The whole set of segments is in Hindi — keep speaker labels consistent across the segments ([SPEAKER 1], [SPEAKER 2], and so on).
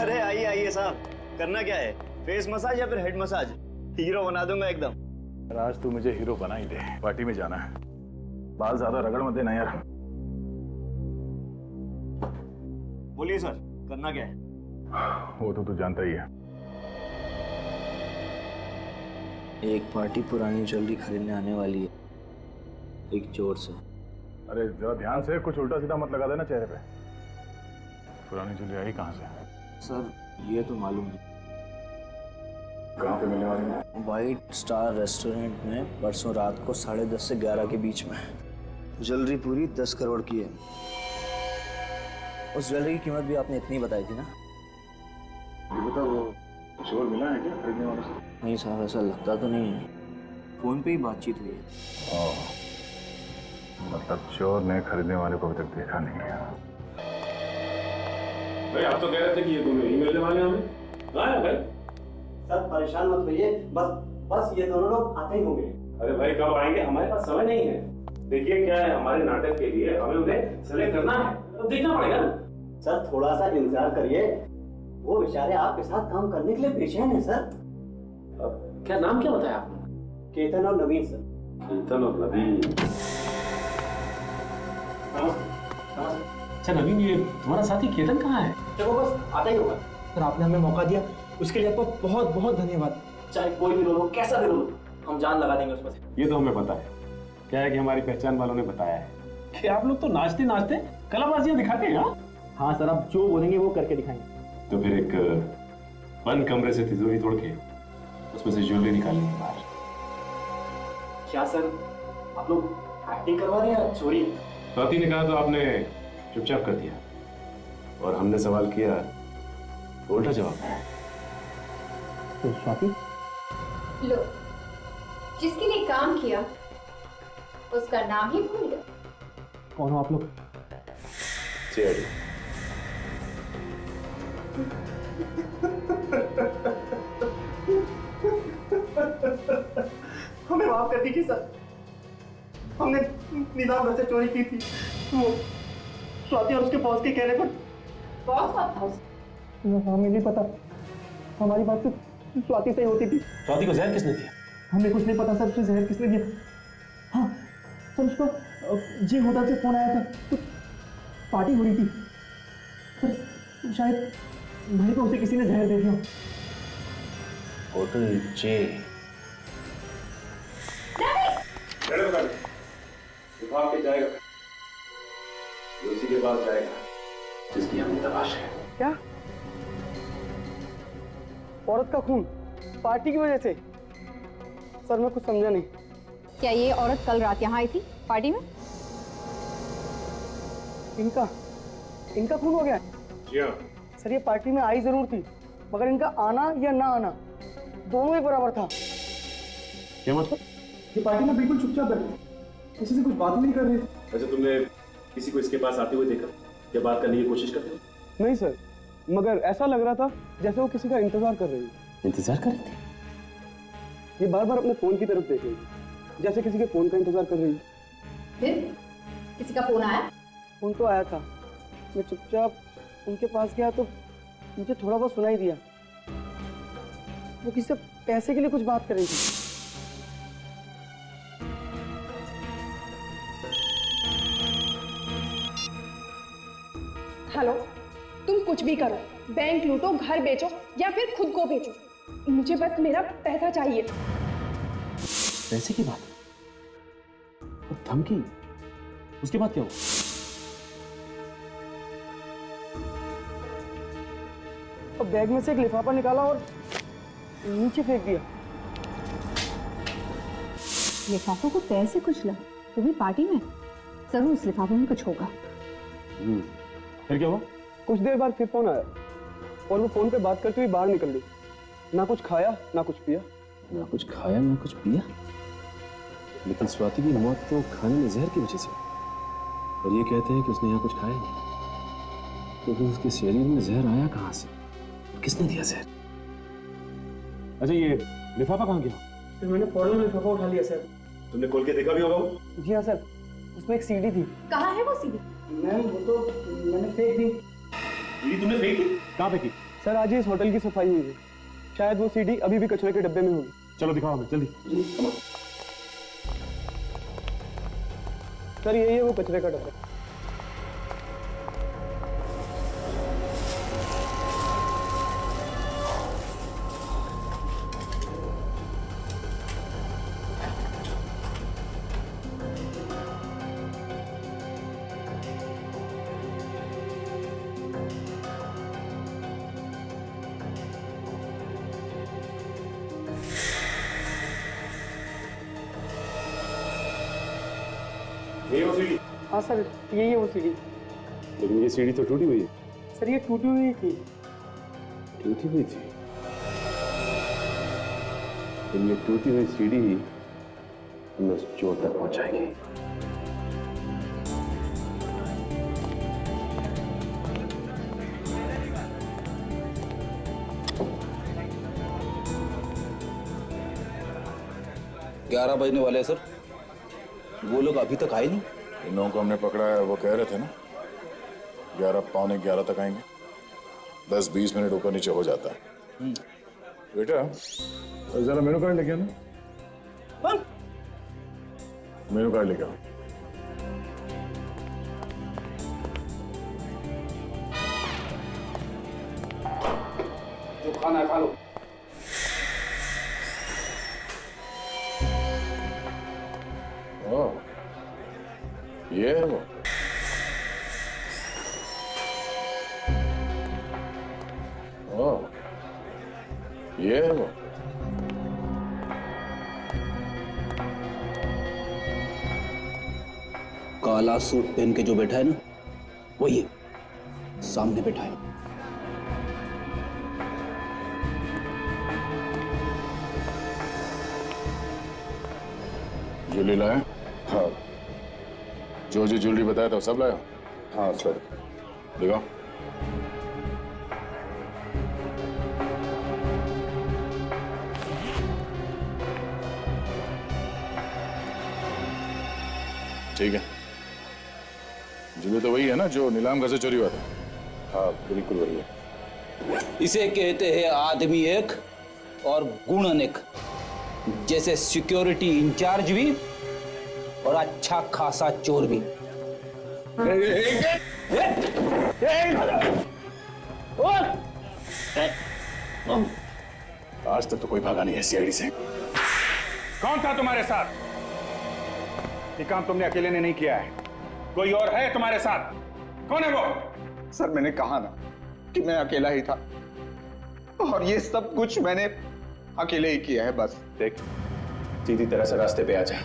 [SPEAKER 1] अरे आइए आइए साहब, करना क्या है? फेस मसाज या फिर हेड मसाज? हीरो बना दूंगा एकदम।
[SPEAKER 2] आज तू मुझे हीरो बना ही दे, पार्टी में जाना है। बाल ज्यादा रगड़ मत देना यार।
[SPEAKER 1] बोलिए सर, करना क्या है?
[SPEAKER 2] वो तो तू जानता ही है।
[SPEAKER 3] एक पार्टी पुरानी ज्वेलरी खरीदने आने वाली है, एक चोर से।
[SPEAKER 2] अरे जरा ध्यान से, कुछ उल्टा सीधा मत लगा देना चेहरे पे। पुरानी ज्वेलरी आई कहाँ से?
[SPEAKER 3] सर ये तो मालूम नहीं।
[SPEAKER 2] कहाँ पे मिलने वाली है?
[SPEAKER 3] वाइट स्टार रेस्टोरेंट में परसों रात को 10:30 से 11 के बीच में। ज्वेलरी पूरी 10 करोड़ की है। उस ज्वेलरी की कीमत भी आपने इतनी बताई थी ना?
[SPEAKER 2] ये बता, वो चोर मिला है क्या खरीदने वाले से?
[SPEAKER 3] नहीं साहब, ऐसा लगता तो नहीं है। फोन पे ही बातचीत हुई है।
[SPEAKER 2] मतलब चोर ने खरीदने वाले को अभी तक देखा नहीं है।
[SPEAKER 4] भाई आप तो कह रहे थे कि ये दोनों ही मिलने वाले हैं हमें। हाँ भाई।
[SPEAKER 5] सर परेशान मत होइए, बस ये दोनों लोग आते ही होंगे।
[SPEAKER 4] अरे भाई कब आएंगे, हमारे पास समय नहीं है। देखिए क्या है, हमारे नाटक के लिए हमें उन्हें सेलेक्ट करना है, तो देखना पड़ेगा ना।
[SPEAKER 5] सर थोड़ा सा इंतजार करिए, वो बेचारे आपके साथ काम करने के लिए बेचैन है सर।
[SPEAKER 4] क्या नाम क्या बताया आपने?
[SPEAKER 5] केतन और नवीन सर।
[SPEAKER 4] केतन और नवीन। अच्छा नवीन, ये तुम्हारा साथी केतन कहाँ है?
[SPEAKER 5] चलो बस आता ही होगा।
[SPEAKER 6] सर आपने हमें मौका दिया, उसके लिए आपका बहुत बहुत धन्यवाद।
[SPEAKER 5] चाहे कोई भी रोल हो, कैसा भी रोल हो, हम जान लगा देंगे उसमें से।
[SPEAKER 4] ये तो हमें पता है। क्या है कि हमारी पहचान वालों ने बताया है कि आप लोग तो नाचते नाचते कलाबाजियां दिखाते हैं।
[SPEAKER 6] हाँ सर, आप जो बोलेंगे वो करके दिखाएंगे।
[SPEAKER 4] तो फिर एक बंद कमरे से तिजोरी तोड़ के उसमें से ज्वेलरी निकालनी है बाहर।
[SPEAKER 5] क्या सर, आप लोग एक्टिंग करवा रहे हैं या चोरी?
[SPEAKER 4] स्वाति ने कहा तो आपने चुपचाप कर दिया, और हमने सवाल किया तो उल्टा जवाब दिया।
[SPEAKER 6] तो स्वाति,
[SPEAKER 7] लो, जिसके लिए काम किया उसका नाम ही भूल गए।
[SPEAKER 6] कौन हो आप लोग?
[SPEAKER 4] सीआईडी।
[SPEAKER 5] हमें माफ कर दीजिए सर, हमने नीलाम घर से चोरी की थी। वो स्वाति और उसके बॉस के कहने पर।
[SPEAKER 7] बॉस कौन था उसका?
[SPEAKER 6] हमें नहीं पता, हमारी बात सिर्फ स्वाति से ही होती थी।
[SPEAKER 4] स्वाति को जहर किसने दिया?
[SPEAKER 6] हमें कुछ नहीं पता सर, उसे जहर किसने दिया। हाँ सर, उसको जी होटल से फोन आया था, कुछ पार्टी हो रही थी सर, शायद भाई को उसे किसी ने जहर दे दिया।
[SPEAKER 3] होटल जे।
[SPEAKER 4] विभाग के जाएगा, वो उसी के पास जाएगा जिसकी हमें तलाश है।
[SPEAKER 6] क्या? औरत का खून पार्टी की वजह से? सर मैं कुछ समझा नहीं।
[SPEAKER 7] क्या ये औरत कल रात यहाँ आई थी पार्टी में?
[SPEAKER 6] इनका खून हो गया?
[SPEAKER 4] जी हाँ।
[SPEAKER 6] सर ये पार्टी में आई जरूर थी, मगर इनका आना या ना आना दोनों एक बराबर था।
[SPEAKER 4] क्या मतलब?
[SPEAKER 6] ये पार्टी में बिल्कुल चुपचाप बैठे, किसी से कुछ बात नहीं कर रहे थे।
[SPEAKER 4] अच्छा, तुमने किसी को इसके पास आते हुए देखा या बात करने की कोशिश करते?
[SPEAKER 6] नहीं सर, मगर ऐसा लग रहा था जैसे वो किसी का इंतजार कर रही है।
[SPEAKER 4] इंतजार कर रही थी?
[SPEAKER 6] ये बार बार अपने फोन की तरफ देख रही है, जैसे किसी के फोन का इंतजार कर रही है।
[SPEAKER 7] फिर किसी का फोन आया?
[SPEAKER 6] फोन तो आया था, मैं चुपचाप उनके पास गया तो मुझे थोड़ा बहुत सुनाई दिया। वो किसी से पैसे के लिए कुछ बात कर रही थी।
[SPEAKER 8] हेलो, तुम कुछ भी करो, बैंक लूटो, घर बेचो या फिर खुद को बेचो, मुझे बस मेरा पैसा चाहिए।
[SPEAKER 4] पैसे की बात और धमकी, उसके बाद क्या हुआ?
[SPEAKER 6] और बैग में से एक लिफाफा निकाला और नीचे फेंक दिया।
[SPEAKER 7] लिफाफों को पैसे कुछ लगा तो भी पार्टी में? जरूर उस लिफाफे में कुछ होगा।
[SPEAKER 4] फिर क्या हुआ?
[SPEAKER 6] कुछ देर बाद फिर फोन आया और वो फोन पे बात करते हुए बाहर निकल गई। ना कुछ खाया ना कुछ पिया।
[SPEAKER 4] ना कुछ खाया ना कुछ पिया? लेकिन स्वाति की मौत तो खाने में जहर की वजह से, और ये कहते हैं कि उसने यहाँ कुछ खाया नहीं। तो फिर उसके शरीर में जहर आया कहाँ से? किसने दिया जहर? अच्छा, ये लिफाफा कहाँ गया?
[SPEAKER 6] फिर मैंने फौरन लिफाफा उठा लिया सर।
[SPEAKER 4] तुमने खोल के देखा भी होगा वो?
[SPEAKER 6] जी हाँ सर, उसमें एक सीडी थी।
[SPEAKER 7] कहाँ है वो सीडी?
[SPEAKER 6] मैम वो तो मैंने फेंक दी।
[SPEAKER 4] सीडी तुमने फेंक दी? कहाँ फेंकी?
[SPEAKER 6] सर आज ही इस होटल की सफाई हुई है, शायद वो सीडी अभी भी कचरे के डब्बे में होगी।
[SPEAKER 2] चलो दिखाओ हमें जल्दी।
[SPEAKER 6] सर यही है वो कचरे का डब्बा।
[SPEAKER 2] ये वो सीढ़ी।
[SPEAKER 6] हाँ सर यही है वो सीडी।
[SPEAKER 4] लेकिन ये सीढ़ी तो टूटी हुई है।
[SPEAKER 6] सर ये टूटी हुई थी।
[SPEAKER 4] टूटी हुई थी? लेकिन ये टूटी हुई सीढ़ी ही हमें उस चोर तक पहुंचाएगी।
[SPEAKER 9] ग्यारह बजने वाले हैं सर, वो लोग अभी तक आए नहीं।
[SPEAKER 2] इन लोगों को हमने पकड़ा है, वो कह रहे थे ना 11 पौने 11 तक आएंगे। 10-20 मिनट ऊपर नीचे हो जाता है। बेटा जरा मेनू कार्ड लेके आना। मेनू कार्ड लेके आओ।
[SPEAKER 9] जो खाना है खा लो।
[SPEAKER 2] ओह, ये है वो। ओह, ये है वो।
[SPEAKER 9] काला सूट पहन के जो बैठा है ना, वही है, सामने बैठा है।
[SPEAKER 2] ज्वेलरी लाया? हाँ। जो ज्वेलरी बताया था सब लाया?
[SPEAKER 4] हाँ सर।
[SPEAKER 2] दिखाओ। ठीक है। ज्वेलरी तो वही है ना जो नीलाम घर से चोरी हुआ था?
[SPEAKER 4] हाँ बिल्कुल वही है।
[SPEAKER 9] इसे कहते हैं आदमी एक और गुण अनेक। जैसे सिक्योरिटी इंचार्ज भी और अच्छा खासा चोर भी।
[SPEAKER 2] आज तक तो कोई भागा नहीं है सीआईडी से।
[SPEAKER 10] कौन था तुम्हारे साथ? ये काम तुमने अकेले ने नहीं किया है, कोई और है तुम्हारे साथ? कौन है वो?
[SPEAKER 5] सर मैंने कहा ना कि मैं अकेला ही था, और ये सब कुछ मैंने अकेले ही किया है बस।
[SPEAKER 10] देख, सीधी तरह से रास्ते पे आ जा।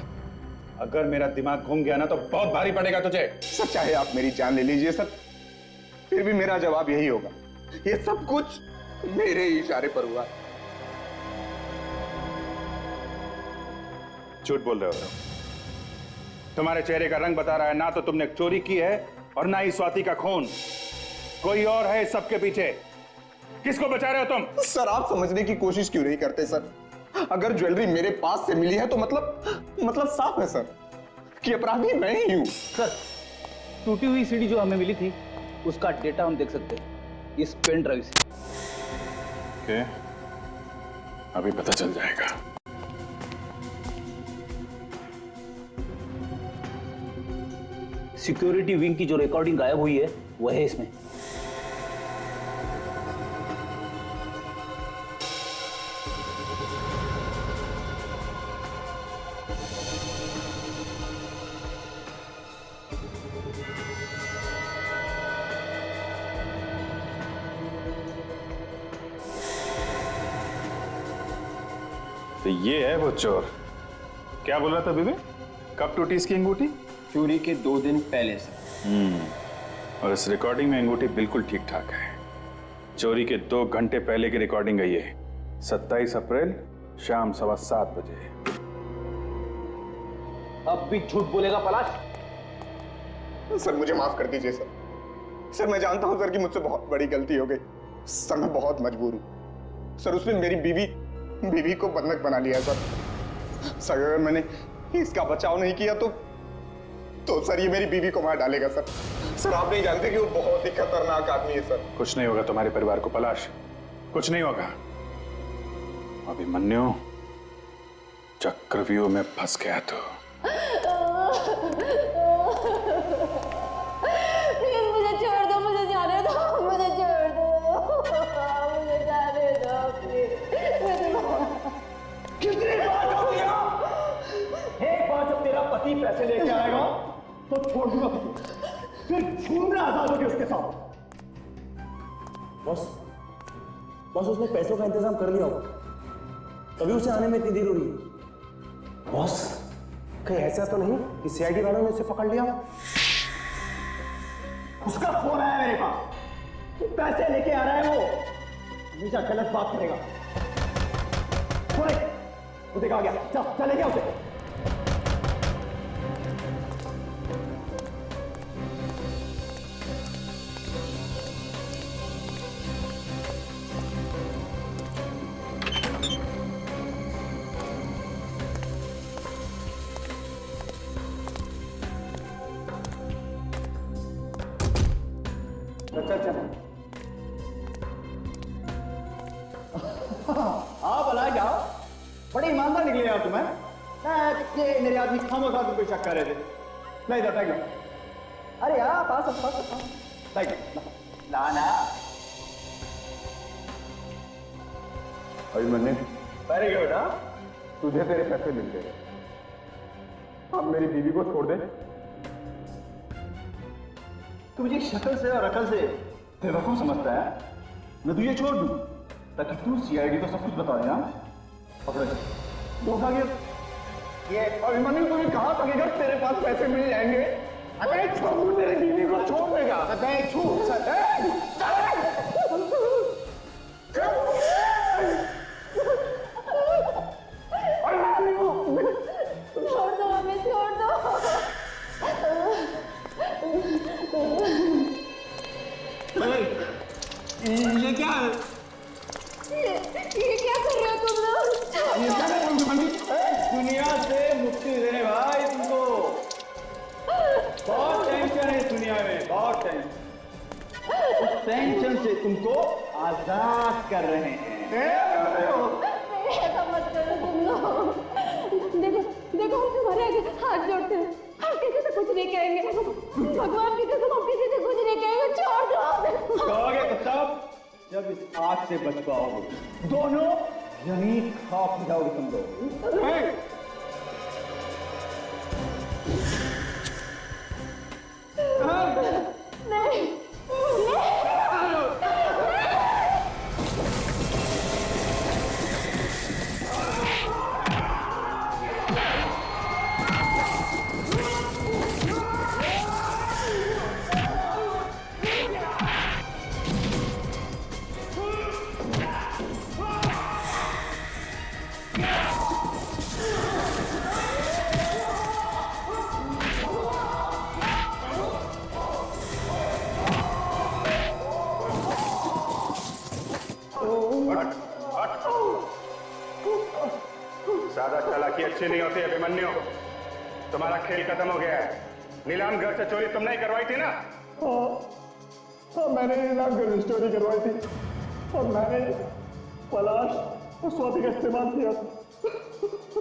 [SPEAKER 10] अगर मेरा दिमाग घूम गया ना तो बहुत भारी पड़ेगा तुझे।
[SPEAKER 5] सर चाहे आप मेरी जान ले लीजिए सर, फिर भी मेरा जवाब यही होगा, ये सब कुछ मेरे ही इशारे पर हुआ।
[SPEAKER 10] झूठ बोल रहे हो। तुम्हारे चेहरे का रंग बता रहा है, ना तो तुमने चोरी की है और ना ही स्वाति का खून। कोई और है इस सबके पीछे। किसको बचा रहे हो तुम?
[SPEAKER 5] सर आप समझने की कोशिश क्यों नहीं करते सर? अगर ज्वेलरी मेरे पास से मिली है तो मतलब साफ है सर कि अपराधी मैं ही हूं।
[SPEAKER 9] सर टूटी हुई सीढ़ी जो हमें मिली थी उसका डेटा हम देख सकते हैं इस पेन ड्राइव से।
[SPEAKER 2] ओके, अभी पता चल जाएगा।
[SPEAKER 9] सिक्योरिटी विंग की जो रिकॉर्डिंग गायब हुई है वह है इसमें।
[SPEAKER 10] तो ये है वो चोर। क्या बोल रहा था बीबी? कब टूटी इसकी अंगूठी?
[SPEAKER 6] चोरी के 2 दिन पहले से।
[SPEAKER 10] और इस रिकॉर्डिंग में अंगूठी बिल्कुल ठीक ठाक है। चोरी के 2 घंटे पहले की रिकॉर्डिंग है ये। 27 अप्रैल शाम 7:15 बजे।
[SPEAKER 9] अब भी झूठ बोलेगा पलाश?
[SPEAKER 5] सर मुझे माफ कर दीजिए सर। सर मैं जानता हूं सर कि मुझसे बहुत बड़ी गलती हो गई। सर मैं बहुत मजबूर हूं सर। उसने मेरी बीवी को बंधक बना लिया सर। सर अगर मैंने इसका बचाव नहीं किया तो सर ये मेरी बीवी को मार डालेगा सर। सर आप नहीं जानते कि वो बहुत ही खतरनाक आदमी है सर।
[SPEAKER 10] कुछ नहीं होगा तुम्हारे परिवार को पलाश। कुछ नहीं होगा। अभिमन्यु, चक्रव्यूह में फंस गया तू।
[SPEAKER 7] प्लीज मुझे छोड़ दो, मुझे जाने दो, मुझे छोड़ दो, मुझे जाने दो प्लीज।
[SPEAKER 6] कितनी बात हो गया? एक बार जब तेरा पति पैसे लेके आएगा तो छोड़ दूंगा तुझे, फिर घूमना आजाद होगी उसके साथ।
[SPEAKER 3] बॉस बॉस उसने पैसों का इंतजाम कर लिया होगा, तभी उसे आने में इतनी देर हो रही है।
[SPEAKER 6] बॉस, कहीं ऐसा तो नहीं कि सीआईडी वालों ने उसे पकड़ लिया? उसका फोन आया मेरे पास, पैसे लेके आ रहा है वो, हमेशा गलत बात करेगा। वो देखा आ गया, चले गया उसे। चल हाँ भला जाओ, बड़े ईमानदार निकले यार तुम्हें। ये मेरे आदमी खामोखा तुम पे शक कर रहे थे। ला इधर बैग ला। अरे यार पास बैग ला ना।
[SPEAKER 5] Abhimanyu,
[SPEAKER 6] very good. हाँ
[SPEAKER 5] तुझे तेरे पैसे मिल गए, अब मेरी बीवी को छोड़ दे।
[SPEAKER 6] तू मुझे शक्ल से और अकल से बेवकूफ समझता है। मैं तुझे छोड़ दूं ताकि तू सीआईडी को सब कुछ बता दे। पकड़ धोखा गया ये। अभिमन्यु तुझे कहा था कि अगर तेरे पास पैसे मिल जाएंगे अगर छोड़ तेरी बीवी को छोड़ देगा।
[SPEAKER 7] छोड़ दो हमें, छोड़ दो।
[SPEAKER 6] ये क्या है?
[SPEAKER 7] ये क्या कर रहे हो तुम लोग?
[SPEAKER 6] दुनिया से मुक्ति देने भाई तुमको। बहुत टेंशन है इस दुनिया में, बहुत टेंशन। उस टेंशन से तुमको आजाद कर रहे हैं।
[SPEAKER 7] ऐसा मत करो तुम लोग। देखो देखो, हम तुम्हारे आगे हाथ जोड़ते हैं, हम किसी से कुछ नहीं कहेंगे। भगवान की कसम, हम किसी से कुछ नहीं कहेंगे। छोड़ दो।
[SPEAKER 6] कहोगे तो तब जब इस आग से बच पाओगे। दोनों यहीं खाक जाओगे तुम लोग।
[SPEAKER 7] नहीं
[SPEAKER 10] ज्यादा चालाकी अच्छी नहीं होती अभिमन्यु। तुम्हारा खेल खत्म हो गया है। नीलाम घर से चोरी तुमने ही करवाई थी ना?
[SPEAKER 6] हाँ, मैंने नीलाम घर से चोरी करवाई थी और मैंने पलाश और स्वाति का इस्तेमाल किया था।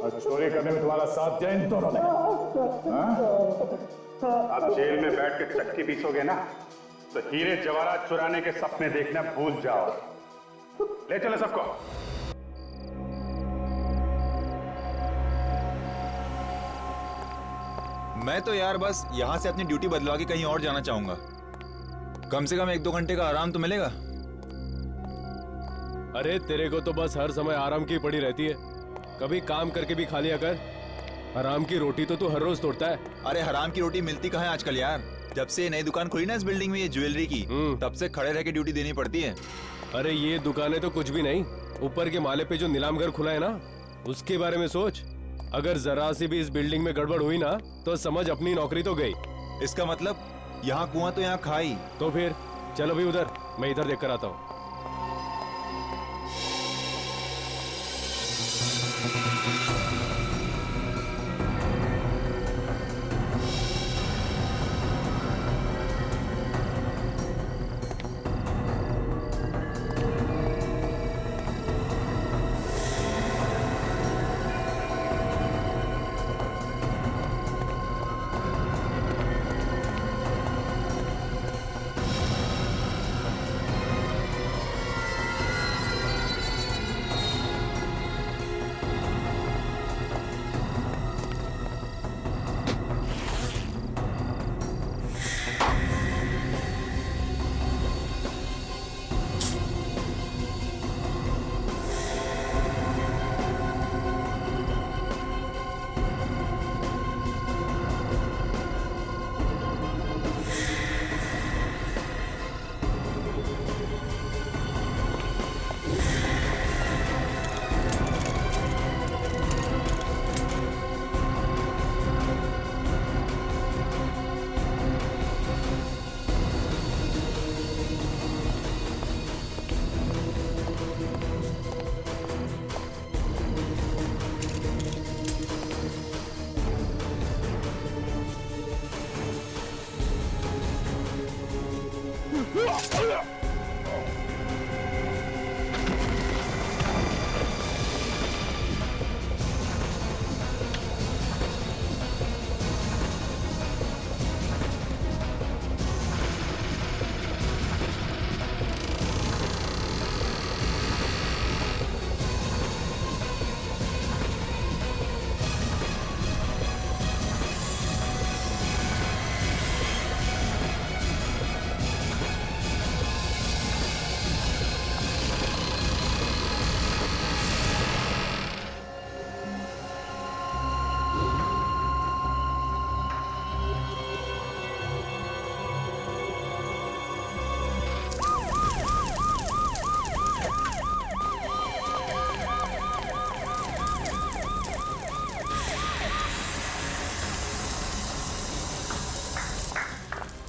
[SPEAKER 2] और चोरी करने में तुम्हारा साथ दिया इन दोनों ने।
[SPEAKER 10] अब जेल में बैठ के चक्की पीसोगे ना तो हीरे जवाहरात चुराने के सपने देखना भूल जाओ। ले चलो सबको।
[SPEAKER 11] मैं तो यार बस यहाँ से अपनी ड्यूटी बदलवा के कहीं और जाना चाहूंगा। कम से कम 1-2 घंटे का आराम तो मिलेगा।
[SPEAKER 4] अरे तेरे को तो बस हर समय आराम की पड़ी रहती है, कभी काम करके भी खा लिया कर। हराम की रोटी तो तू हर रोज तोड़ता है।
[SPEAKER 11] अरे हराम की रोटी मिलती कहाँ है आजकल यार। जब से नई दुकान खुली ना इस बिल्डिंग में, ये ज्वेलरी की, तब से खड़े रह के ड्यूटी देनी पड़ती है।
[SPEAKER 4] अरे ये दुकानें तो कुछ भी नहीं, ऊपर के माले पे जो नीलाम घर खुला है ना, उसके बारे में सोच। अगर जरा सी भी इस बिल्डिंग में गड़बड़ हुई ना तो समझ अपनी नौकरी तो गई।
[SPEAKER 11] इसका मतलब यहाँ कुआं तो यहाँ खाई।
[SPEAKER 4] तो फिर चलो भी उधर, मैं इधर देख कर आता हूँ।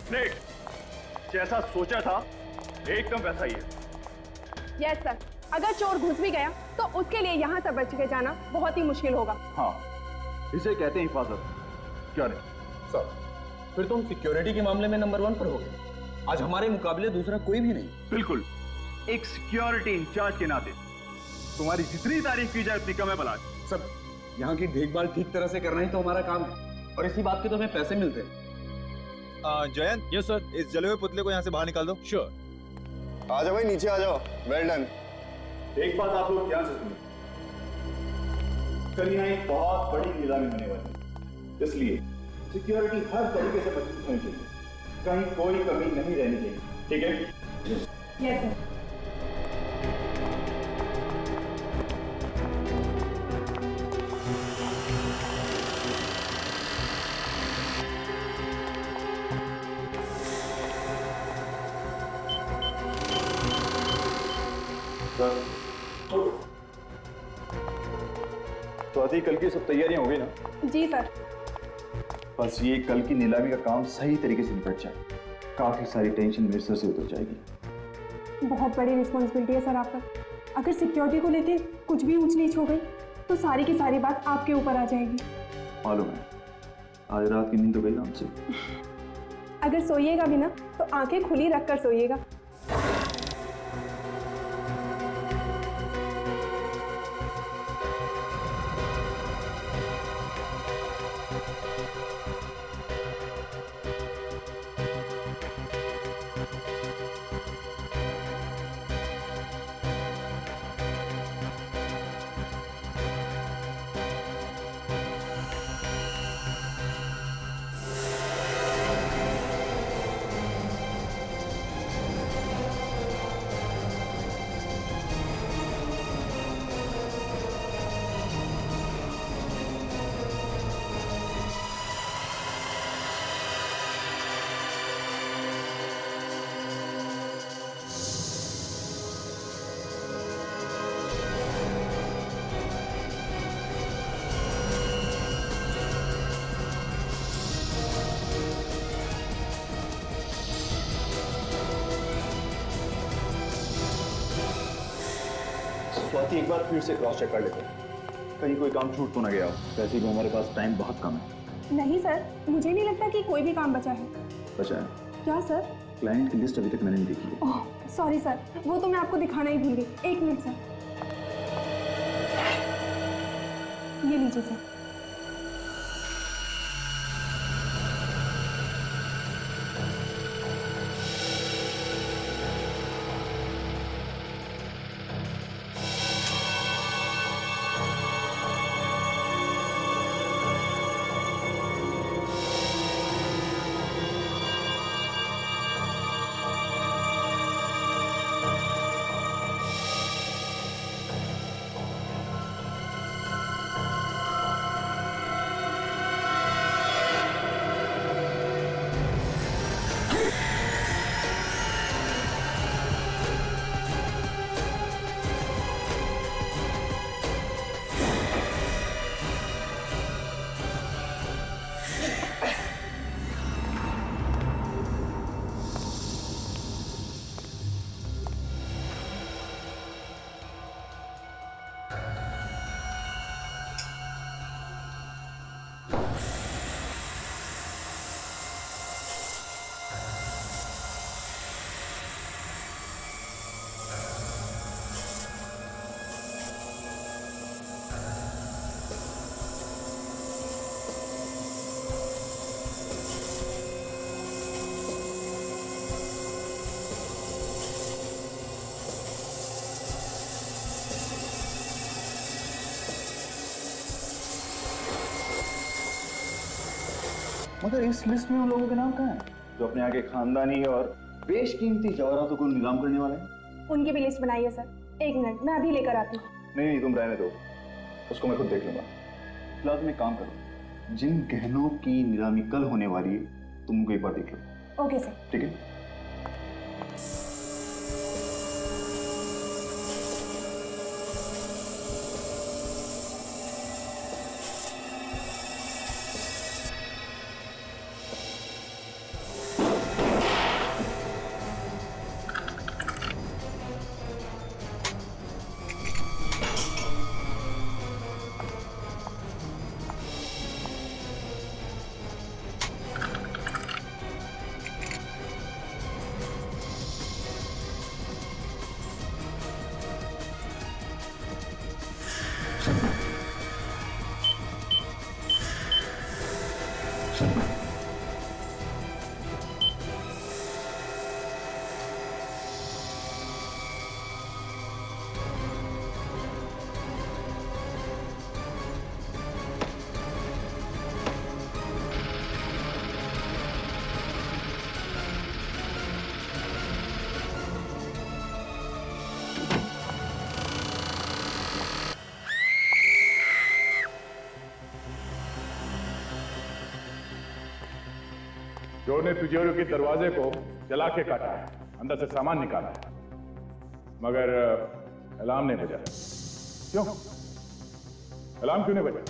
[SPEAKER 1] स्नेक, जैसा सोचा था एकदम वैसा ही है।
[SPEAKER 8] यस सर, अगर चोर घुस भी गया तो उसके लिए यहाँ से बच के जाना बहुत ही मुश्किल होगा।
[SPEAKER 1] हाँ, इसे कहते हैं हिफाजत, क्या नहीं?
[SPEAKER 11] सर, फिर तुम सिक्योरिटी के मामले में नंबर 1 पर हो गए। आज हमारे मुकाबले दूसरा कोई भी नहीं।
[SPEAKER 1] बिल्कुल, एक सिक्योरिटी इंचार्ज के नाते तुम्हारी जितनी तारीफ की जाए उतनी कम है बलाज।
[SPEAKER 11] सर, यहाँ की देखभाल ठीक तरह से करना ही तो हमारा काम है और इसी बात के तो हमें पैसे मिलते हैं।
[SPEAKER 5] Jayant,
[SPEAKER 11] yes sir.
[SPEAKER 5] इस जले हुए पुतले को यहाँ से बाहर निकाल दो।
[SPEAKER 11] श्योर।
[SPEAKER 5] आ जाओ भाई, नीचे आ जाओ। Well done.
[SPEAKER 1] एक बात आप लोग ध्यान से सुनिए, कल यहाँ एक बहुत बड़ी नीलामी होने वाली है, इसलिए सिक्योरिटी हर तरीके से मजबूत होनी चाहिए, कहीं कोई कमी नहीं रहनी चाहिए, ठीक है?
[SPEAKER 8] Yes sir.
[SPEAKER 1] तो आती कल की सब तैयारियां हो गई ना?
[SPEAKER 8] जी सर।
[SPEAKER 1] बस ये कल की नीलामी का काम सही तरीके से निपट जाए, काफी सारी टेंशन मेरे सर से उतर जाएगी।
[SPEAKER 8] बहुत बड़ी रिस्पॉन्सिबिलिटी है सर आप पर। अगर सिक्योरिटी को लेके कुछ भी ऊंच नीच हो गई तो सारी की सारी बात आपके ऊपर आ जाएगी।
[SPEAKER 1] मालूम है, आज रात की नींद तो गई ना हमसे।
[SPEAKER 8] अगर सोइएगा भी ना तो आंखें खुली रखकर सोइएगा।
[SPEAKER 1] स्वाति, एक बार फिर से क्रॉस चेक कर लेते हैं, कहीं कोई काम छूट तो ना गया हो। वैसे भी हमारे पास टाइम बहुत कम है।
[SPEAKER 8] नहीं सर, मुझे नहीं लगता कि कोई भी काम बचा है।
[SPEAKER 1] बचा है?
[SPEAKER 8] क्या सर?
[SPEAKER 1] क्लाइंट की लिस्ट अभी तक मैंने नहीं देखी है।
[SPEAKER 8] ओह सॉरी सर, वो तो मैं आपको दिखाना ही भूल गई। 1 मिनट सर, ये लीजिए सर।
[SPEAKER 1] मगर इस लिस्ट में उन लोगों के नाम कहाँ हैं जो अपने यहाँ के खानदानी और बेशकीमती जवाहरातों को नीलाम करने वाले हैं?
[SPEAKER 8] उनकी भी लिस्ट बनाई है सर। एक मिनट, मैं अभी लेकर आती हूँ।
[SPEAKER 1] नहीं, तुम रहने दो, उसको मैं खुद देख लूंगा। फिलहाल तुम एक काम करो, जिन गहनों की नीलामी कल होने वाली है तुम उनको एक बार देख लो।
[SPEAKER 8] Okay sir.
[SPEAKER 1] ठीक है।
[SPEAKER 10] चोर ने तिजोरी के दरवाजे को जला के काटा है, अंदर से सामान निकाला है, मगर अलार्म नहीं बजा। क्यों? अलार्म क्यों नहीं बजा?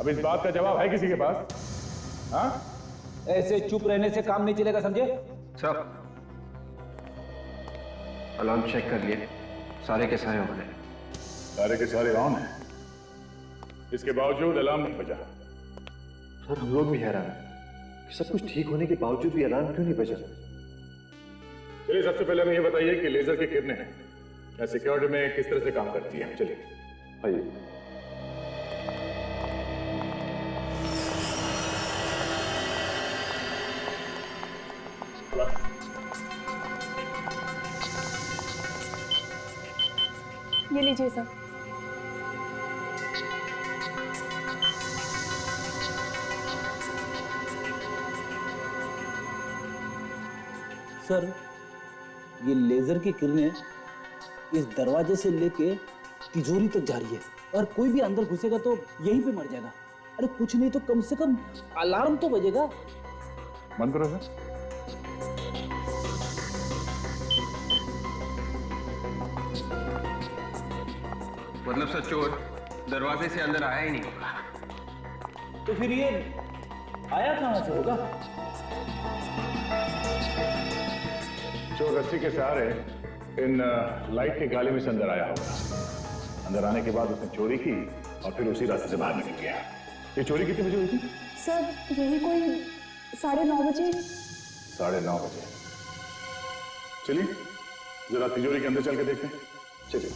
[SPEAKER 10] अब इस बात का जवाब है किसी के पास? हाँ?
[SPEAKER 9] ऐसे चुप रहने से काम नहीं चलेगा, समझे?
[SPEAKER 4] सर, अलार्म चेक कर लिए, सारे के सारे ऑन है।
[SPEAKER 10] सारे के सारे ऑन है, इसके बावजूद अलार्म नहीं बजा।
[SPEAKER 1] सर, हम लोग भी हैरान हैं कि सब कुछ ठीक होने के बावजूद भी अलार्म क्यों नहीं बजा।
[SPEAKER 10] चलिए, सबसे पहले हमें ये बताइए कि लेजर की किरणें या सिक्योरिटी में किस तरह से काम करती है। चलिए
[SPEAKER 1] आइए।
[SPEAKER 8] ये लीजिए सर।
[SPEAKER 9] सर, ये लेजर की किरणें इस दरवाजे से लेके तिजोरी तक जा रही है और कोई भी अंदर घुसेगा तो यहीं पे मर जाएगा। अरे कुछ नहीं तो कम से कम अलार्म तो बजेगा।
[SPEAKER 10] बंद करो सर।
[SPEAKER 4] मतलब सर, चोर दरवाजे से अंदर आया ही नहीं होगा।
[SPEAKER 9] तो फिर ये आया कहां से होगा?
[SPEAKER 10] चोर रस्सी के सहारे इन लाइट के गाले में से अंदर आया होगा। अंदर आने के बाद उसने चोरी की और फिर उसी रास्ते से बाहर निकल गया। ये चोरी कितने बजे हुई थी?
[SPEAKER 8] सर, यही कोई 9:30 बजे।
[SPEAKER 10] 9:30 बजे। चलिए जरा तिजोरी के अंदर चल के देखते हैं। चलिए।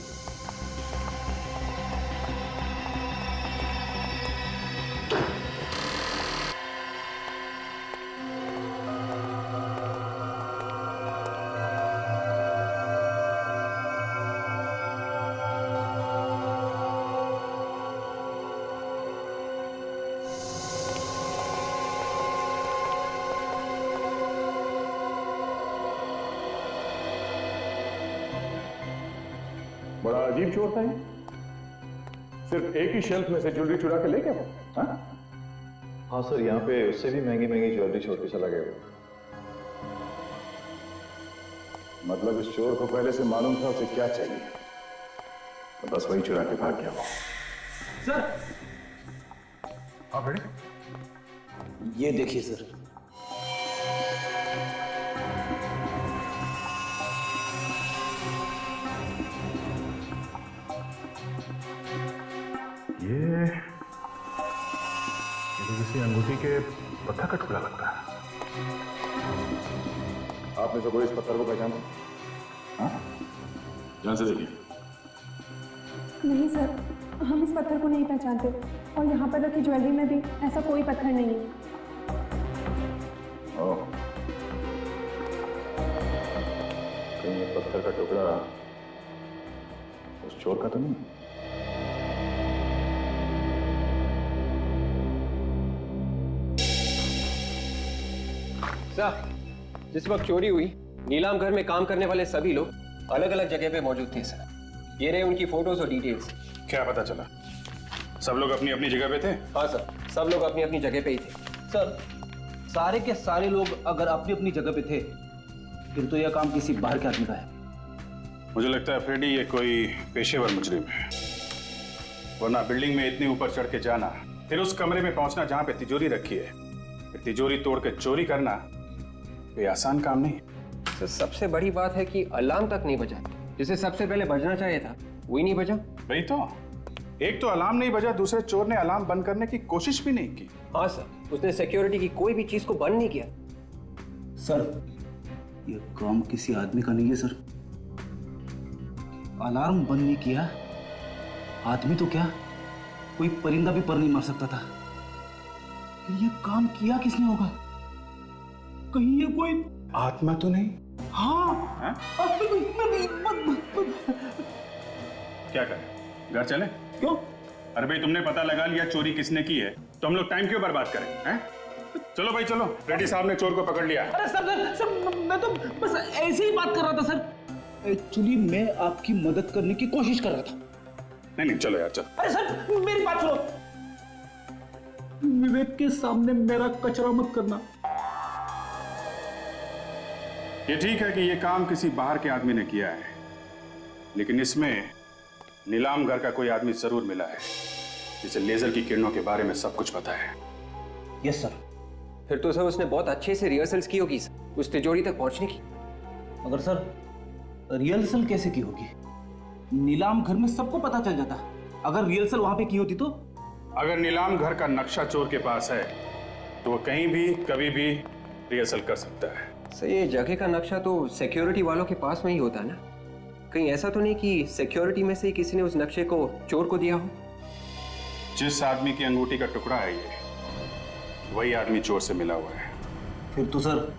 [SPEAKER 10] बड़ा अजीब चोर था ये। सिर्फ एक ही शेल्फ में से ज्वेलरी चुरा के ले गया। हाँ?
[SPEAKER 1] हाँ सर, यहाँ पे उससे भी महंगी महंगी ज्वेलरी छोड़ के चला गया।
[SPEAKER 10] मतलब इस चोर को पहले से मालूम था उसे क्या चाहिए, तो बस वही चुरा के भाग गया वो।
[SPEAKER 9] सर,
[SPEAKER 10] हाँ बेटे,
[SPEAKER 9] ये देखिए सर।
[SPEAKER 10] ये तो किसी अंगूठी के पत्थर का टुकड़ा लगता है। आपने तो कोई इस पत्थर को पहचाना? हाँ? ध्यान से देखिए।
[SPEAKER 8] नहीं सर, हम इस पत्थर को नहीं पहचानते और यहाँ पर रखी ज्वेलरी में भी ऐसा कोई पत्थर नहीं है।
[SPEAKER 10] ओह, कहीं ये पत्थर का टुकड़ा उस चोर का तो नहीं?
[SPEAKER 12] सर, जिस वक्त चोरी हुई नीलाम घर में काम करने वाले सभी लोग अलग अलग जगह पे मौजूद थे सर। ये रहे उनकी फोटोज और डिटेल्स।
[SPEAKER 10] क्या पता चला? सब लोग अपनी अपनी जगह पे थे?
[SPEAKER 12] हाँ सर, सब लोग अपनी अपनी जगह पे ही थे।
[SPEAKER 9] सर, सारे के सारे लोग अगर अपनी अपनी जगह पे थे फिर तो यह काम किसी बाहर के आदमी का है।
[SPEAKER 10] मुझे लगता है फ्रेडी ये कोई पेशेवर मुजरिम है, वरना बिल्डिंग में इतने ऊपर चढ़ के जाना, फिर उस कमरे में पहुंचना जहां पे तिजोरी रखी है, फिर तिजोरी तोड़ के चोरी करना कोई आसान काम नहीं।
[SPEAKER 12] सर, सबसे बड़ी बात है कि अलार्म तक नहीं बजा। जिसे सबसे पहले बजना चाहिए था वही नहीं बजा।
[SPEAKER 10] वही तो, एक तो अलार्म नहीं बजा, दूसरे चोर ने अलार्म बंद करने की कोशिश भी नहीं की।
[SPEAKER 12] हाँ सर, उसने सिक्योरिटी की कोई भी चीज को बंद नहीं किया।
[SPEAKER 9] सर, ये काम किसी आदमी का नहीं है सर। अलार्म बंद नहीं किया, आदमी तो क्या कोई परिंदा भी पर नहीं मार सकता था। ये काम किया किसने होगा? कहीं ये कोई
[SPEAKER 10] आत्मा तो नहीं?
[SPEAKER 9] हाँ,
[SPEAKER 10] क्या करें, घर चले?
[SPEAKER 9] क्यों?
[SPEAKER 10] अरे भाई, तुमने पता लगा लिया चोरी किसने की है, तो हम लोग टाइम क्यों बर्बाद करें? हैं? चलो भाई चलो, रेड्डी साहब ने चोर को पकड़ लिया।
[SPEAKER 9] अरे सर, मैं तो बस ऐसे ही बात कर रहा था सर। एक्चुअली मैं आपकी मदद करने की कोशिश कर रहा था।
[SPEAKER 10] नहीं चलो यार, चलो।
[SPEAKER 9] अरे सर, मेरी बात सुनो। विवेक के सामने मेरा कचरा मत करना।
[SPEAKER 10] ये ठीक है कि ये काम किसी बाहर के आदमी ने किया है, लेकिन इसमें नीलाम घर का कोई आदमी जरूर मिला है जिसे लेजर की किरणों के बारे में सब कुछ पता है।
[SPEAKER 9] Yes sir.
[SPEAKER 12] फिर तो सर उसने बहुत अच्छे से रिहर्सल्स की होगी उस तिजोरी तक पहुंचने की।
[SPEAKER 9] मगर सर, रिहर्सल कैसे की होगी? नीलाम घर में सबको पता चल जाता। अगर रिहर्सल वहां पे की होती तो?
[SPEAKER 10] अगर नीलाम घर का नक्शा चोर के पास है तो वो कहीं भी कभी भी रिहर्सल कर सकता है।
[SPEAKER 12] सर, ये जगह का नक्शा तो सिक्योरिटी वालों के पास में ही होता है ना? कहीं ऐसा तो नहीं कि सिक्योरिटी में से ही किसी ने उस नक्शे को चोर को दिया हो?
[SPEAKER 10] जिस आदमी की अंगूठी का टुकड़ा है ये, वही आदमी चोर से मिला हुआ है।
[SPEAKER 9] फिर तो सर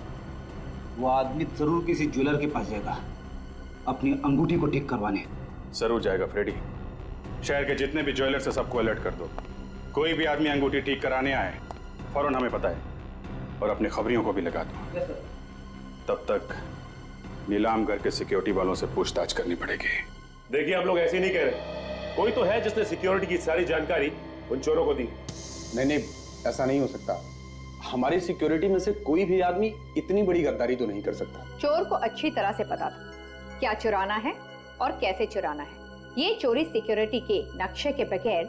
[SPEAKER 9] वो आदमी जरूर किसी ज्वेलर के पास जाएगा अपनी अंगूठी को ठीक करवाने।
[SPEAKER 10] जरूर जाएगा फ्रेडी। शहर के जितने भी ज्वेलर से सबको अलर्ट कर दो, कोई भी आदमी अंगूठी ठीक कराने आए फौरन हमें बताए, और अपने खबरियों को भी लगा दो। तब तक नीलाम घर के सिक्योरिटी वालों से पूछताछ करनी पड़ेगी।
[SPEAKER 13] देखिए, हम लोग ऐसे नहीं कह रहे, कोई तो है जिसने सिक्योरिटी की सारी जानकारी उन चोरों को दी।
[SPEAKER 5] नहीं, ऐसा नहीं हो सकता। हमारी सिक्योरिटी में से कोई भी आदमी इतनी बड़ी गद्दारी तो नहीं कर सकता।
[SPEAKER 14] चोर को अच्छी तरह से पता था क्या चुराना है और कैसे चुराना है। ये चोरी सिक्योरिटी के नक्शे के बगैर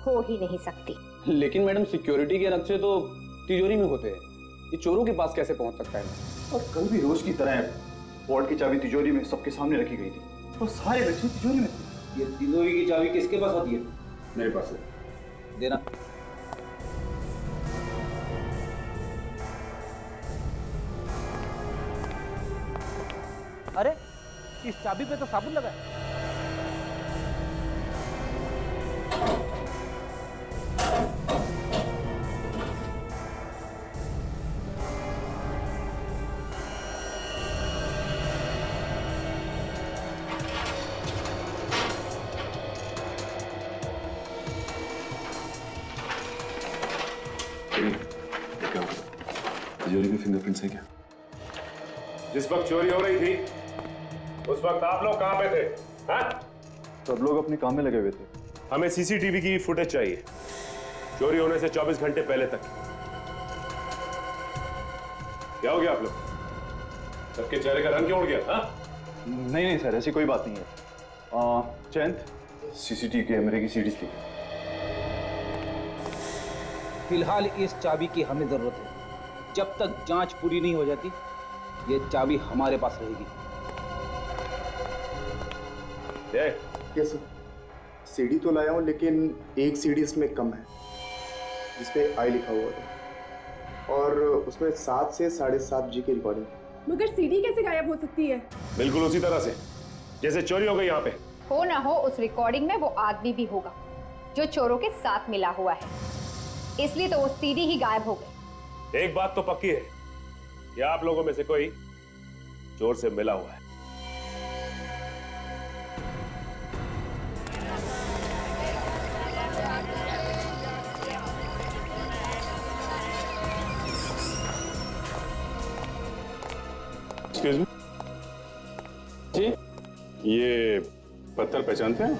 [SPEAKER 14] हो ही नहीं सकती।
[SPEAKER 5] लेकिन मैडम, सिक्योरिटी के नक्शे तो तिजोरी में होते हैं, ये चोरों के पास कैसे पहुंच सकता है?
[SPEAKER 1] और कल भी रोज की तरह पोर्ट की चाबी तिजोरी में सबके सामने रखी गई थी और सारे बच्चे तिजोरी में थे।
[SPEAKER 9] ये तिजोरी की चाबी किसके पास होती है?
[SPEAKER 10] मेरे पास है।
[SPEAKER 9] देना। अरे, इस चाबी पे तो साबुन लगा है।
[SPEAKER 4] तिजोरी में फिंगरप्रिंट्स है क्या?
[SPEAKER 13] जिस वक्त चोरी हो रही थी उस वक्त आप लोग कहां पे थे? हाँ?
[SPEAKER 1] सब लोग अपने काम में लगे हुए थे।
[SPEAKER 13] हमें सीसीटीवी की फुटेज चाहिए, चोरी होने से 24 घंटे पहले तक। क्या हो गया आप लोग? सबके चेहरे का रंग क्यों उड़ गया? हाँ?
[SPEAKER 1] नहीं सर, ऐसी कोई बात नहीं है। चैंद, सीसीटीवी कैमरे की सीडीज ली।
[SPEAKER 9] फिलहाल इस चाबी की हमें जरूरत है। जब तक जांच पूरी नहीं हो जाती ये चाबी हमारे पास रहेगी।
[SPEAKER 5] Yes sir. सीडी तो लाया हूँ, लेकिन एक सीडी इसमें कम है जिसपे आई लिखा हुआ था, और उसमें 7 से 7:30 जी की रिकॉर्डिंग।
[SPEAKER 8] मगर सीडी कैसे गायब हो सकती है?
[SPEAKER 13] बिल्कुल उसी तरह से जैसे चोरी हो गई यहाँ पे।
[SPEAKER 14] हो ना हो, उस रिकॉर्डिंग में वो आदमी भी होगा जो चोरों के साथ मिला हुआ है, इसलिए तो वो सीडी ही गायब हो गई।
[SPEAKER 13] एक बात तो पक्की है कि आप लोगों में से कोई चोर से मिला हुआ है। एक्सक्यूज मी जी, ये पत्थर पहचानते हैं?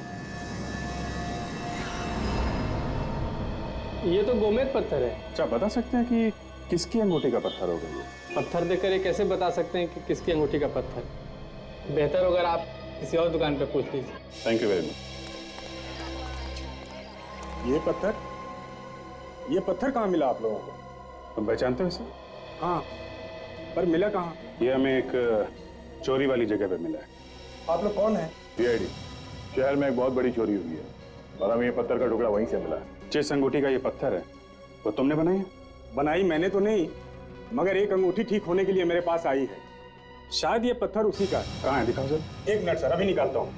[SPEAKER 6] ये तो गोमेद पत्थर है।
[SPEAKER 13] अच्छा, बता सकते हैं कि किसकी अंगूठी का पत्थर होगा ये?
[SPEAKER 6] पत्थर देखकर ये कैसे बता सकते हैं कि किसकी अंगूठी का पत्थर? बेहतर अगर आप किसी और दुकान पे पूछ लीजिए।
[SPEAKER 13] Thank you very much. ये पत्थर कहाँ मिला आप लोगों को? तुम पहचानते हो इसे? हाँ, पर मिला कहाँ? ये हमें एक चोरी वाली जगह पे मिला है।
[SPEAKER 1] आप लोग कौन है?
[SPEAKER 10] सीआईडी। शहर में एक बहुत बड़ी चोरी हुई है और हमें ये पत्थर का टुकड़ा वहीं से मिला है।
[SPEAKER 13] जिस अंगूठी का ये पत्थर है वो तुमने बनाई है? बनाई मैंने तो नहीं, मगर एक अंगूठी ठीक होने के लिए मेरे पास आई है। शायद ये पत्थर उसी का है। कहाँ है, दिखाओ सर। एक मिनट सर, अभी निकालता हूँ।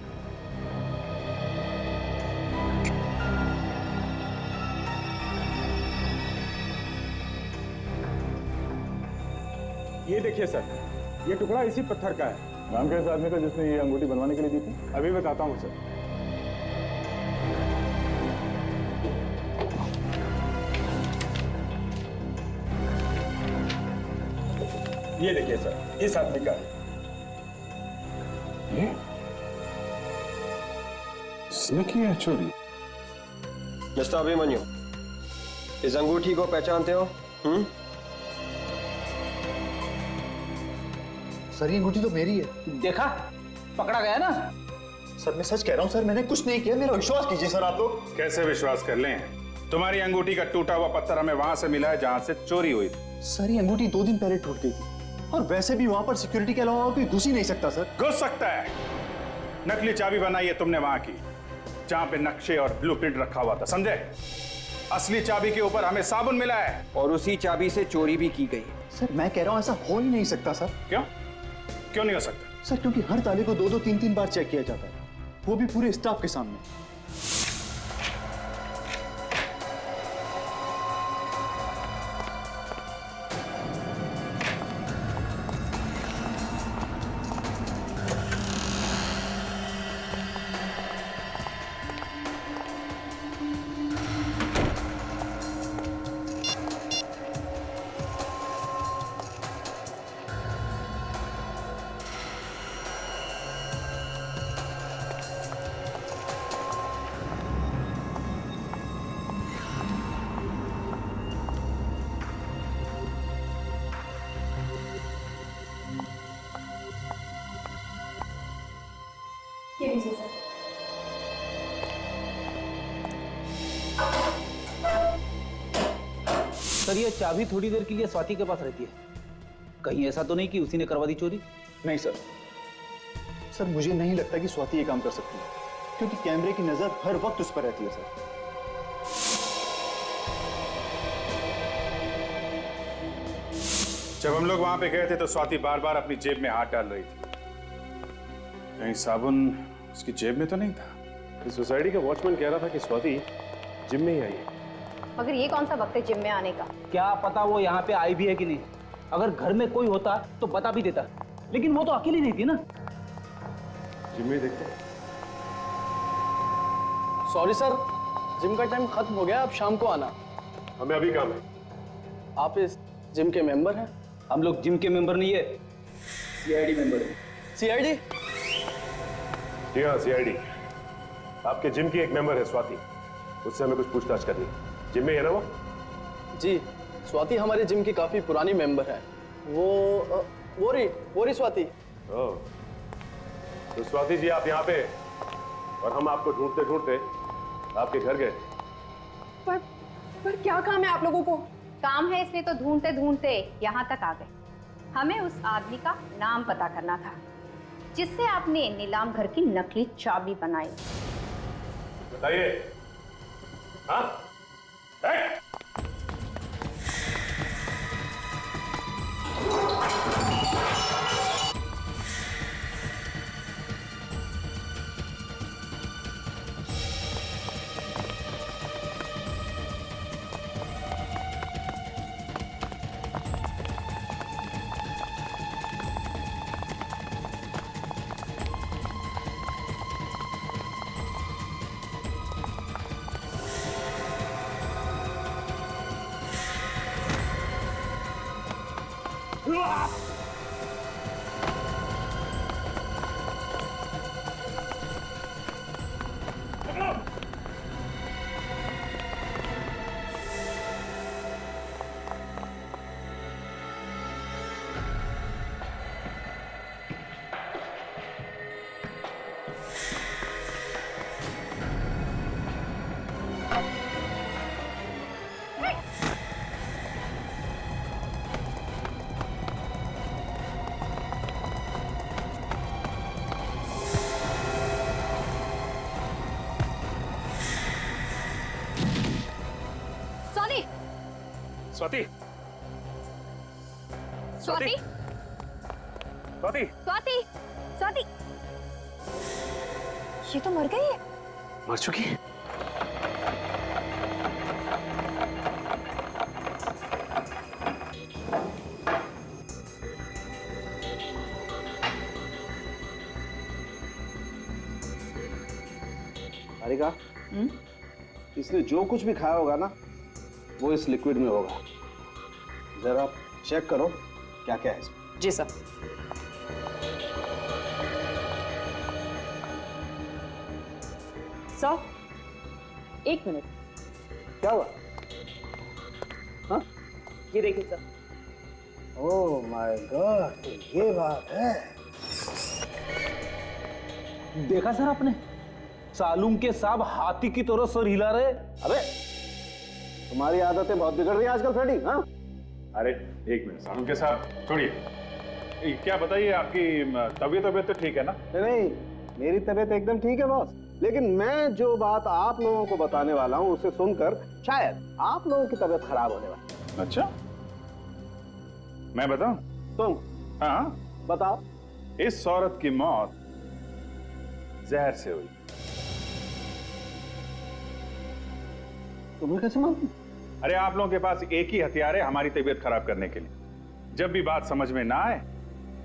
[SPEAKER 13] ये देखिए सर, ये टुकड़ा इसी पत्थर का है।
[SPEAKER 10] नाम क्या है इस आदमी का जिसने ये अंगूठी बनवाने के लिए दी थी?
[SPEAKER 13] अभी बताता हूँ सर। ये देखिए सर, इस आदमी का है।
[SPEAKER 10] ये इसने की है चोरी?
[SPEAKER 12] मिस्टर अभिमन्यु, इस अंगूठी को पहचानते हो?
[SPEAKER 1] सर ये अंगूठी तो मेरी है।
[SPEAKER 9] देखा, पकड़ा गया ना।
[SPEAKER 1] सर मैं सच कह रहा हूँ सर, मैंने कुछ नहीं किया, मेरा विश्वास कीजिए सर आप लोग।
[SPEAKER 13] कैसे विश्वास कर लें? तुम्हारी अंगूठी का टूटा हुआ पत्थर हमें वहां से मिला है जहां से चोरी हुई थी।
[SPEAKER 1] सर ये अंगूठी 2 दिन पहले टूट गई थी और वैसे भी वहां पर सिक्योरिटी के अलावा कोई घुस ही नहीं सकता सर।
[SPEAKER 13] घुस सकता है। नकली चाबी बनाई है तुमने वहां की, जहां पे नक्शे और ब्लूप्रिंट रखा हुआ था, समझे? असली चाबी के ऊपर हमें साबुन मिला है
[SPEAKER 12] और उसी चाबी से चोरी भी की गई।
[SPEAKER 1] सर मैं कह रहा हूँ ऐसा हो ही नहीं सकता सर।
[SPEAKER 13] क्यों? क्यों नहीं हो सकता?
[SPEAKER 1] सर क्योंकि हर ताले को 2-2, 3-3 बार चेक किया जाता है, वो भी पूरे स्टाफ के सामने।
[SPEAKER 8] ये लीजिए सर।
[SPEAKER 9] सर ये चाबी थोड़ी देर के लिए स्वाति के पास रहती है। कहीं ऐसा तो नहीं कि उसी ने करवा दी चोरी?
[SPEAKER 1] नहीं सर, सर मुझे नहीं लगता कि स्वाति ये काम कर सकती है, क्योंकि कैमरे की नजर हर वक्त उस पर रहती है सर।
[SPEAKER 13] जब हम लोग वहां पे गए थे तो स्वाति बार बार अपनी जेब में हाथ डाल रही थी। कहीं साबुन उसकी जेब में तो नहीं था?
[SPEAKER 4] इस सोसाइटी का वॉचमैन कह रहा था कि स्वाति जिम में ही आई है।
[SPEAKER 14] मगर ये कौन सा वक्त है जिम में आने का?
[SPEAKER 9] क्या पता वो यहाँ पे आई भी है कि नहीं। अगर घर में कोई होता तो बता भी देता, लेकिन वो तो अकेली नहीं थी ना।
[SPEAKER 4] जिम में देखते हैं।
[SPEAKER 6] सॉरी सर, जिम का टाइम खत्म हो गया, अब शाम को आना।
[SPEAKER 4] हमें अभी काम है।
[SPEAKER 6] आप इस जिम के मेंबर हैं?
[SPEAKER 9] हम लोग जिम के मेंबर नहीं है, सीआईडी मेंबर है।
[SPEAKER 6] सीआईडी?
[SPEAKER 4] जी हाँ, सीआईडी। आपके जिम की एक मेंबर है स्वाति, उससे हमें कुछ पूछताछ करनी है। जिम में है ना वो?
[SPEAKER 6] जी, स्वाति हमारे जिम की काफी पुरानी मेंबर है। वो रही स्वाति।
[SPEAKER 4] ओह, तो स्वाति जी आप यहाँ पे और हम आपको ढूंढते ढूंढते आपके घर गए।
[SPEAKER 8] पर क्या काम है आप लोगों को?
[SPEAKER 14] काम है इसलिए तो ढूंढते ढूंढते यहाँ तक आ गए। हमें उस आदमी का नाम पता करना था जिससे आपने नीलाम घर की नकली चाबी बनाई।
[SPEAKER 4] बताइए। हाँ?
[SPEAKER 10] स्वाति
[SPEAKER 14] स्वाति
[SPEAKER 10] स्वाति
[SPEAKER 14] स्वाति स्वाति ये तो मर गई है।
[SPEAKER 4] मर चुकी है?
[SPEAKER 15] हारिका, इसने जो कुछ भी खाया होगा ना, वो इस लिक्विड में होगा। जरा चेक करो क्या क्या है इसमें।
[SPEAKER 16] जी सर। Sir, 1 minute.
[SPEAKER 15] क्या हुआ? हाँ?
[SPEAKER 16] ये देखिए सर।
[SPEAKER 15] ओह माय गॉड, ये बात है।
[SPEAKER 9] देखा सर आपने? सालूम के साहब हाथी की तरह सर हिला रहे।
[SPEAKER 15] अबे तुम्हारी आदतें बहुत बिगड़ रही हैं आजकल फ्रेडी। हाँ?
[SPEAKER 10] अरे एक मिनट सालूम के साहब, छोड़िए। क्या बताइए, आपकी तबीयत तो ठीक है ना?
[SPEAKER 15] नहीं, मेरी तबीयत एकदम ठीक है बॉस। लेकिन मैं जो बात आप लोगों को बताने वाला हूँ उसे सुनकर शायद आप लोगों की तबीयत खराब होने वाली है।
[SPEAKER 10] अच्छा, मैं बताऊं?
[SPEAKER 15] तुम?
[SPEAKER 10] हाँ
[SPEAKER 15] बताओ।
[SPEAKER 10] इस औरत की मौत जहर से हुई।
[SPEAKER 15] तुम्हें कैसे मालूम?
[SPEAKER 10] अरे आप लोगों के पास एक ही हथियार है हमारी तबीयत खराब करने के लिए। जब भी बात समझ में ना आए,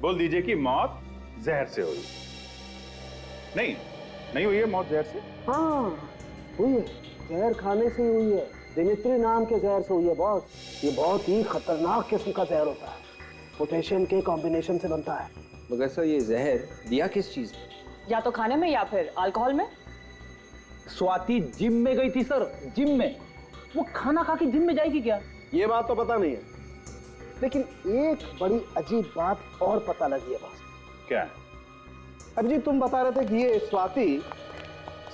[SPEAKER 10] बोल दीजिए कि मौत जहर से हुई। नहीं हुई है मौत जहर से?
[SPEAKER 15] हाँ हुई है, जहर खाने से ही हुई है। दिमित्री नाम के जहर से हुई है बॉस। ये बहुत ही खतरनाक किस्म का जहर होता है, पोटेशियम के कॉम्बिनेशन से बनता है।
[SPEAKER 12] मगर सर ये जहर दिया किस चीज में?
[SPEAKER 16] या तो खाने में या फिर अल्कोहल में।
[SPEAKER 9] स्वाति जिम में गई थी सर, जिम में। वो खाना खा के जिम में जाएगी क्या?
[SPEAKER 15] ये बात तो पता नहीं है, लेकिन एक बड़ी अजीब बात और पता लगी है बॉस।
[SPEAKER 10] क्या?
[SPEAKER 15] अभिजीत, तुम बता रहे थे कि ये स्वाति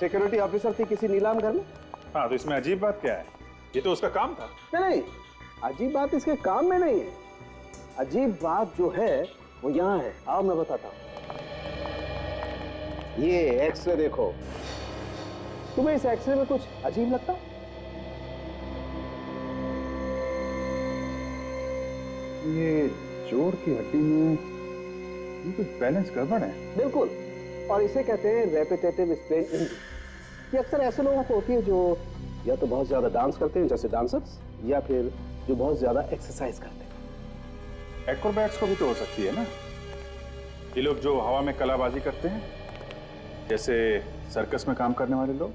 [SPEAKER 15] सिक्योरिटी ऑफिसर थी किसी नीलाम घर में।
[SPEAKER 10] हाँ, तो इसमें अजीब बात क्या है? ये तो उसका काम था।
[SPEAKER 15] नहीं, अजीब बात इसके काम में नहीं है। अजीब बात जो है वो यहाँ है। आओ मैं बताता हूँ। ये एक्सरे देखो। तुम्हें इस एक्सरे में कुछ अजीब लगता?
[SPEAKER 10] ये जोड़ की हड्डी में ये कुछ बैलेंस गड़बड़ है।
[SPEAKER 15] बिल्कुल, और इसे कहते हैं रेपिटेटिव स्ट्रेन इंजरी। ये अक्सर ऐसे लोगों को होती है जो या तो बहुत ज्यादा डांस करते हैं जैसे डांसर्स, या फिर जो बहुत ज्यादा एक्सरसाइज करते हैं।
[SPEAKER 10] एक्रोबैट्स को भी तो हो सकती है ना? ये लोग जो हवा में कलाबाजी करते हैं, जैसे सर्कस में काम करने वाले लोग।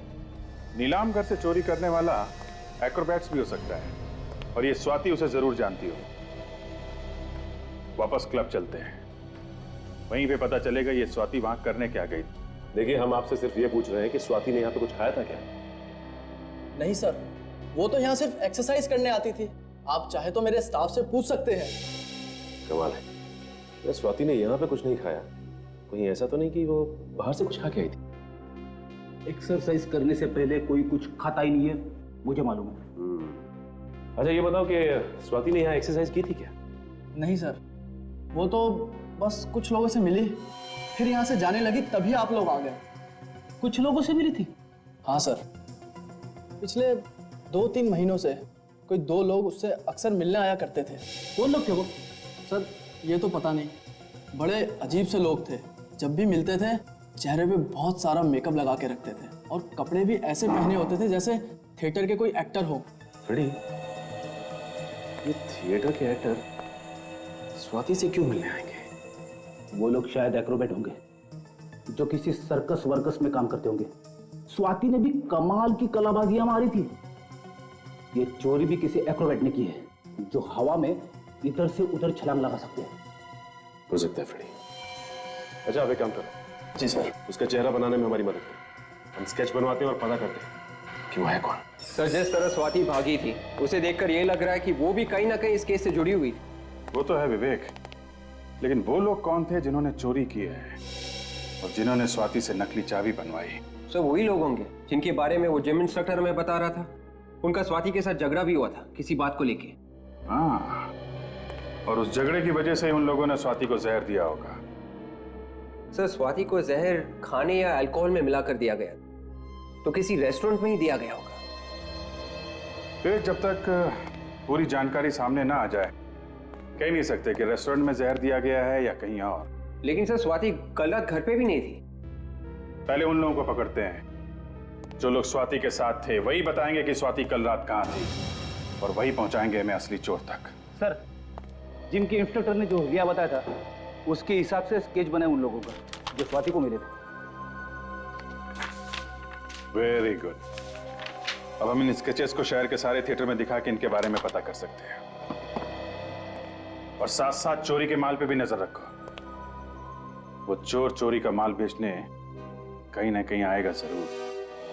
[SPEAKER 10] नीलाम घर से चोरी करने वाला एक्रोबैट्स भी हो सकता है, और ये स्वाति उसे जरूर जानती हो। वापस क्लब चलते हैं, वहीं पे पता चलेगा ये स्वाति वहां करने क्या गई।
[SPEAKER 4] देखिए, हम आपसे सिर्फ ये पूछ रहे हैं कि स्वाति ने यहाँ पे कुछ खाया था क्या?
[SPEAKER 6] नहीं सर, वो तो यहाँ सिर्फ एक्सरसाइज करने आती थी। आप चाहे तो मेरे स्टाफ से पूछ सकते हैं।
[SPEAKER 4] कमाल है, ये स्वाति ने यहाँ पे कुछ नहीं खाया। कहीं ऐसा तो नहीं कि वो बाहर से कुछ खा के आई थी?
[SPEAKER 9] एक्सरसाइज करने से पहले कोई कुछ खाता ही नहीं है, मुझे मालूम है।
[SPEAKER 4] अच्छा ये बताओ कि स्वाति ने यहाँ एक्सरसाइज की थी क्या?
[SPEAKER 6] नहीं सर, वो तो बस कुछ लोगों से मिली, फिर यहाँ से जाने लगी, तभी आप लोग आ गए।
[SPEAKER 9] कुछ लोगों से मिली थी?
[SPEAKER 6] हाँ सर, पिछले 2-3 महीनों से कोई 2 लोग उससे अक्सर मिलने आया करते थे।
[SPEAKER 9] कौन लोग थे वो?
[SPEAKER 6] सर ये तो पता नहीं, बड़े अजीब से लोग थे। जब भी मिलते थे चेहरे पे बहुत सारा मेकअप लगा के रखते थे, और कपड़े भी ऐसे पहने होते थे जैसे थिएटर के कोई एक्टर हो।
[SPEAKER 4] फ्रेडी, ये थिएटर के एक्टर स्वाति से क्यों मिलने आएंगे?
[SPEAKER 9] वो लोग शायद एक्रोबैट होंगे, जो किसी सर्कस वर्कस में काम करते होंगे। स्वाति ने भी कमाल की कलाबाजियां मारी थी। ये चोरी भी किसी एक्रोबैट ने की है, जो हवा में इधर से उधर छलांग लगा सकते हैं।
[SPEAKER 4] हो सकता है फ्रेडी। अच्छा आप एक काम करो।
[SPEAKER 6] जी सर।
[SPEAKER 4] उसका चेहरा बनाने में हमारी मदद करो। हम स्केच बनवाते हैं और पता करते हैं कि वो है कौन।
[SPEAKER 12] सर जिस तरह स्वाति भागी थी, उसे देखकर यही लग रहा है कि वो भी कहीं ना कहीं इस केस से जुड़ी हुई थी।
[SPEAKER 10] वो तो है विवेक, लेकिन वो लोग कौन थे जिन्होंने चोरी की है और जिन्होंने स्वाति से नकली चाबी बनवाई?
[SPEAKER 12] सर वही लोग होंगे जिनके बारे में वो जिम इंस्ट्रक्टर हमें बता रहा था। उनका स्वाति के साथ झगड़ा भी हुआ था किसी बात को लेके।
[SPEAKER 10] हाँ, और उस झगड़े की वजह से उन लोगों ने स्वाति को जहर दिया होगा।
[SPEAKER 12] सर स्वाति को जहर खाने या अल्कोहल में मिलाकर दिया गया, तो किसी रेस्टोरेंट में ही दिया गया होगा।
[SPEAKER 10] फिर जब तक
[SPEAKER 13] पूरी जानकारी सामने ना आ जाए कह नहीं सकते कि रेस्टोरेंट में जहर दिया गया है या कहीं और।
[SPEAKER 12] लेकिन सर स्वाति कल रात घर पे भी नहीं थी।
[SPEAKER 13] पहले उन लोगों को पकड़ते हैं जो लोग स्वाति के साथ थे, वही बताएंगे कि स्वाति कल रात कहाँ थी और वही पहुंचाएंगे हमें असली चोर तक।
[SPEAKER 9] सर, जिम के इंस्ट्रक्टर ने जो हुलिया बताया था उसके हिसाब से स्केच बने उन लोगों का जो स्वाति को मिले थे।
[SPEAKER 13] Very good. अब हम इन स्केचेस को शहर के सारे थिएटर में दिखा के इनके बारे में पता कर सकते हैं और साथ साथ चोरी के माल पे भी नजर रखो। वो चोर चोरी का माल बेचने कहीं ना कहीं आएगा जरूर।